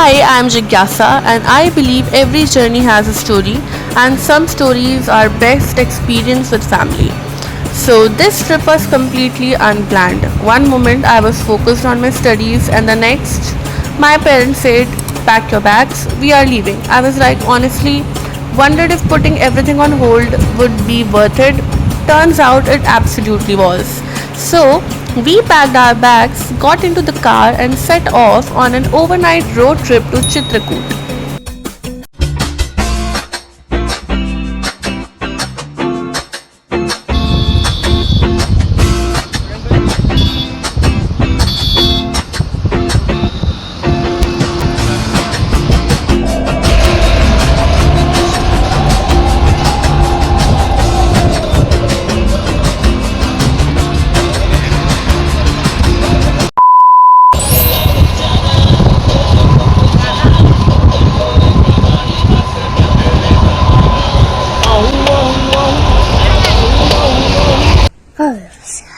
Hi, I'm Jigyasa, and I believe every journey has a story, and some stories are best experienced with family. So, this trip was completely unplanned. One moment I was focused on my studies, and the next, my parents said, "Pack your bags, we are leaving." I was like, honestly, wondered if putting everything on hold would be worth it. Turns out it absolutely was. So, we packed our bags, got into the car, and set off on an overnight road trip to Chitrakoot.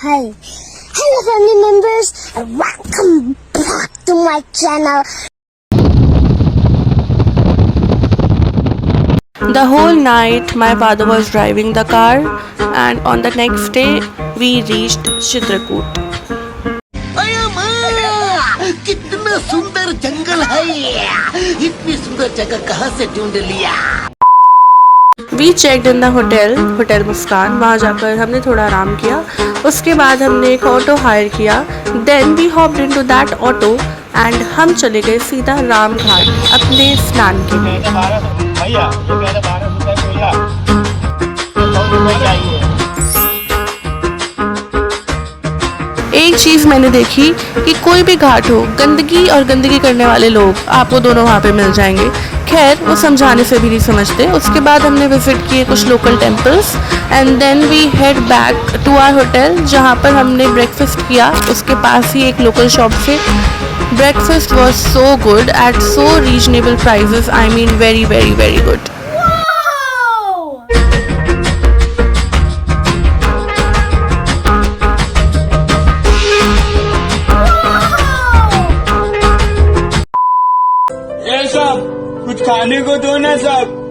Hi. Hello family members and welcome back to my channel. The whole night, my father was driving the car, and on the next day, we reached Chitrakoot. अरे माँ कितना सुंदर जंगल है इतनी सुंदर जगह कहाँ से ढूंढ लिया we checked in the hotel Muskan. वहाँ जाकर हमने थोड़ा आराम किया। उसके बाद हमने एक ऑटो हायर किया। Then we hopped into that auto and हम चले गए सीधा राम घाट अपने स्नान के लिए। भैया ये कह रहे 12 रुपए भैया 100 रुपए चाहिए। एक चीज़ मैंने देखी कि कोई भी घाट हो, गंदगी और गंदगी करने वाले लोग आपको दोनों वहाँ पे मिल जाएंगे। खैर वो समझाने से भी नहीं समझते। उसके बाद हमने विजिट किए कुछ local temples and then we head back to our hotel, जहाँ पर हमने ब्रेकफास्ट किया उसके पास ही एक लोकल शॉप से। Breakfast was so good at so reasonable prices, I mean very very very good. कुछ खाने को दो ना सब।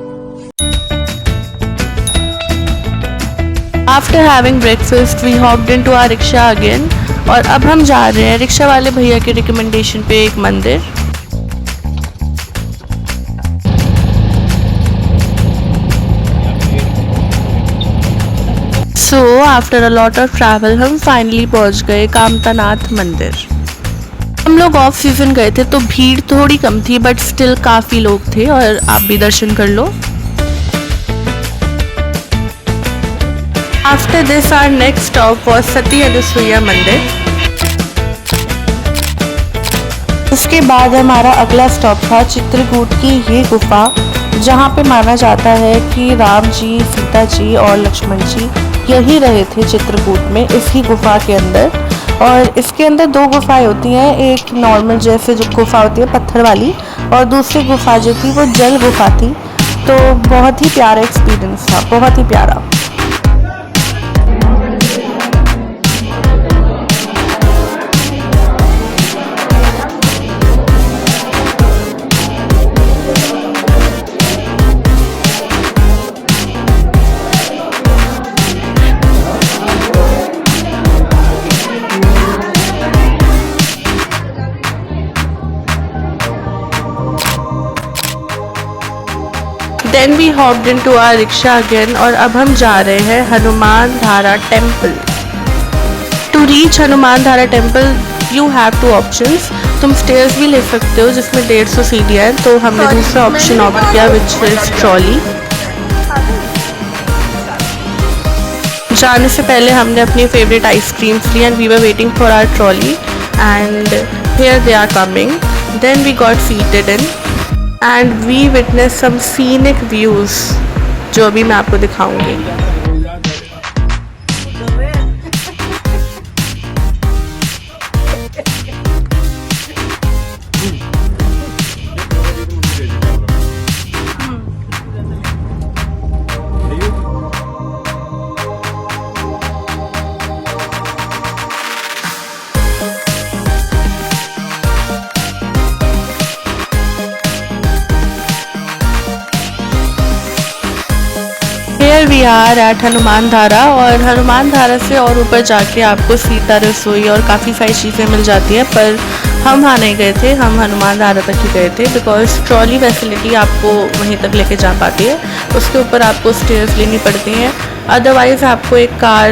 After having breakfast we hopped into our rickshaw again और अब हम जा रहे हैं रिक्शा वाले भैया के रिकमेंडेशन पे एक मंदिर। So after a lot of travel हम फाइनली पहुंच गए कामतानाथ मंदिर। हम लोग ऑफ सीजन गए थे तो भीड़ थोड़ी कम थी बट स्टिल काफ़ी लोग थे और आप भी दर्शन कर लो। After this our next stop was Sati Anusuiya Mandir. उसके बाद हमारा अगला स्टॉप था चित्रकूट की ये गुफा, जहाँ पे माना जाता है कि राम जी, सीता जी और लक्ष्मण जी यही रहे थे चित्रकूट में, इसी गुफा के अंदर। और इसके अंदर दो गुफाएं होती हैं, एक नॉर्मल जैसे जो गुफा होती है पत्थर वाली और दूसरी गुफा जो थी वो जल गुफा थी। तो बहुत ही प्यारा एक्सपीरियंस था, बहुत ही प्यारा। Then we hopped into our rickshaw again और अब हम जा रहे हैं हनुमान धारा टेम्पल। टू रीच हनुमान धारा temple you have two options. तुम स्टेयर्स भी ले सकते हो जिसमें 150 सीढ़ियाँ हैं, तो हमने दूसरा ऑप्शन ऑप्ट किया विच इज ट्रॉली। जाने से पहले हमने अपनी फेवरेट आइसक्रीम्स ली and we were waiting for our trolley and here they are coming. Then we got seated in and we witnessed some scenic views जो अभी मैं आपको दिखाऊंगी। Here we are at Hanuman Dhara, और हनुमान धारा से और ऊपर जाके आपको सीता रसोई और काफ़ी सारी चीज़ें मिल जाती हैं, पर हम वहाँ नहीं गए थे, हम हनुमान धारा तक ही गए थे बिकॉज ट्रॉली फैसिलिटी आपको वहीं तक लेके जा पाती है, उसके ऊपर आपको स्टेयर्स लेनी पड़ती हैं, अदरवाइज़ आपको एक कार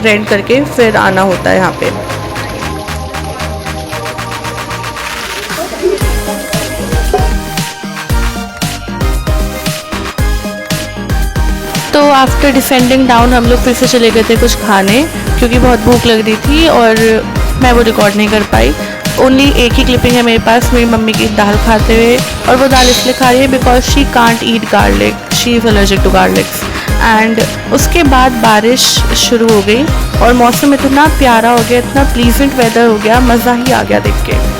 रेंट करके फिर आना होता है यहाँ पे। तो आफ्टर डिसेंडिंग डाउन हम लोग फिर से चले गए थे कुछ खाने, क्योंकि बहुत भूख लग रही थी और मैं वो रिकॉर्ड नहीं कर पाई। ओनली एक ही क्लिपिंग है मेरे पास मेरी मम्मी की दाल खाते हुए, और वो दाल इसलिए खा रही है because she can't eat garlic, she is allergic to garlics. And उसके बाद बारिश शुरू हो गई और मौसम इतना प्यारा हो गया, इतना प्लीजेंट वेदर हो गया, मज़ा ही आ गया देख के।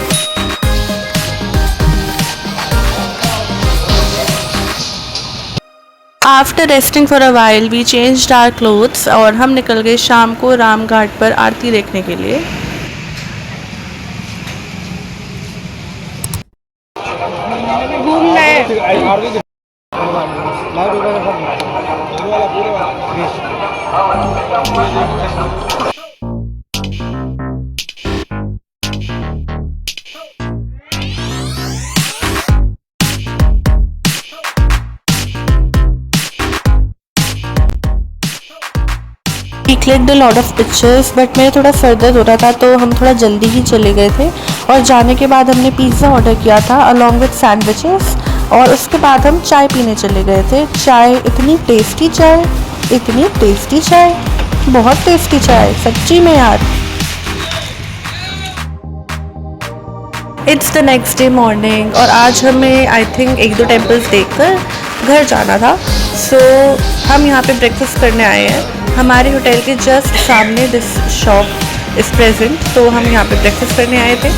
After resting for a while we changed our clothes और हम निकल गए शाम को राम घाट पर आरती देखने के लिए। घूमना है। We clicked a lot of pictures, but मेरा थोड़ा सर दर्द हो रहा था तो हम थोड़ा जल्दी ही चले गए थे, और जाने के बाद हमने पिज़्ज़ा ऑर्डर किया था अलॉन्ग विथ सैंडविचेस, और उसके बाद हम चाय पीने चले गए थे। चाय इतनी टेस्टी चाय, इतनी टेस्टी चाय, बहुत टेस्टी चाय सच्ची में यार। It's the next day morning और आज हमें आई थिंक 1-2 टेम्पल्स देखकर घर जाना था, सो हम यहाँ पे ब्रेकफास्ट करने आए हैं। हमारे होटल के जस्ट सामने दिस शॉप इज़ प्रेजेंट, तो हम यहाँ पे ब्रेकफास्ट करने आए थे।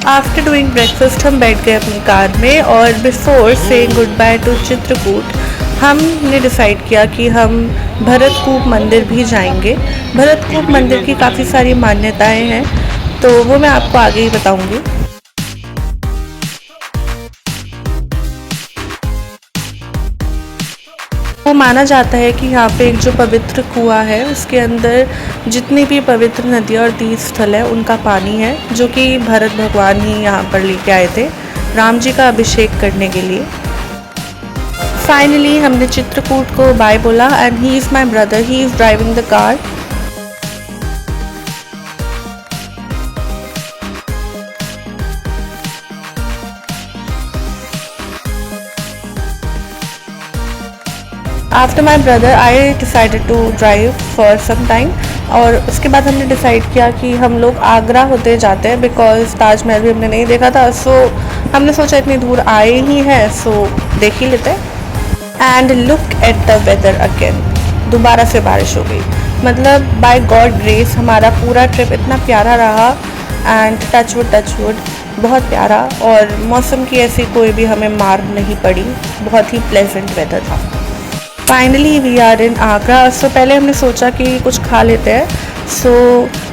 आफ्टर डूइंग ब्रेकफास्ट हम बैठ गए अपनी कार में, और before saying good by two Chitrakoot हमने डिसाइड किया कि हम भरतकूप मंदिर भी जाएंगे। भरतकूप मंदिर की काफ़ी सारी मान्यताएं हैं, तो वो मैं आपको आगे ही बताऊंगी। वो माना जाता है कि यहाँ पे एक जो पवित्र कुआं है उसके अंदर जितनी भी पवित्र नदियाँ और तीर्थ स्थल है उनका पानी है, जो कि भरत भगवान ही यहाँ पर लेके आए थे राम जी का अभिषेक करने के लिए। फाइनली हमने चित्रकूट को बाय बोला and he is my brother, he is driving the car. After my brother I decided to drive for some time, और उसके बाद हमने डिसाइड किया कि हम लोग आगरा होते जाते हैं बिकॉज ताजमहल भी हमने नहीं देखा था, सो हमने सोचा इतनी दूर आए ही हैं सो देख ही लेते हैं। And look at the weather again, दोबारा से बारिश हो गई। मतलब बाय गॉड ग्रेस हमारा पूरा ट्रिप इतना प्यारा रहा, एंड टचवुड बहुत प्यारा, और मौसम की ऐसी कोई भी हमें मार नहीं पड़ी, बहुत ही प्लेजेंट वेदर था। Finally we are in Agra. So पहले हमने सोचा कि कुछ खा लेते हैं, सो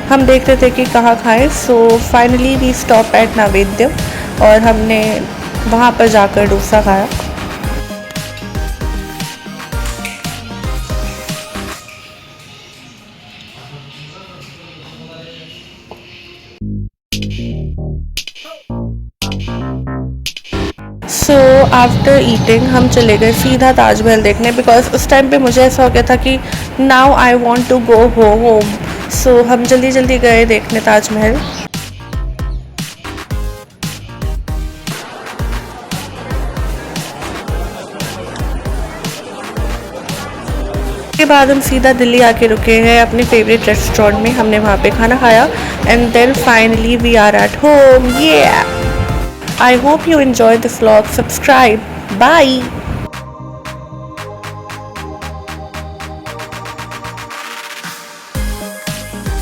हम देख रहे थे कि कहाँ खाएं, so finally we stop at Naivedya और हमने वहाँ पर जाकर डोसा खाया। सो आफ्टर ईटिंग हम चले गए सीधा ताजमहल देखने, बिकॉज उस टाइम पे मुझे ऐसा हो गया था कि now I want to go home. So हम जल्दी जल्दी गए देखने ताजमहल। के बाद हम सीधा दिल्ली आके रुके हैं अपने फेवरेट रेस्टोरेंट में, हमने वहाँ पे खाना खाया and then finally we are at home. ये I hope you enjoyed this vlog. Subscribe. Bye.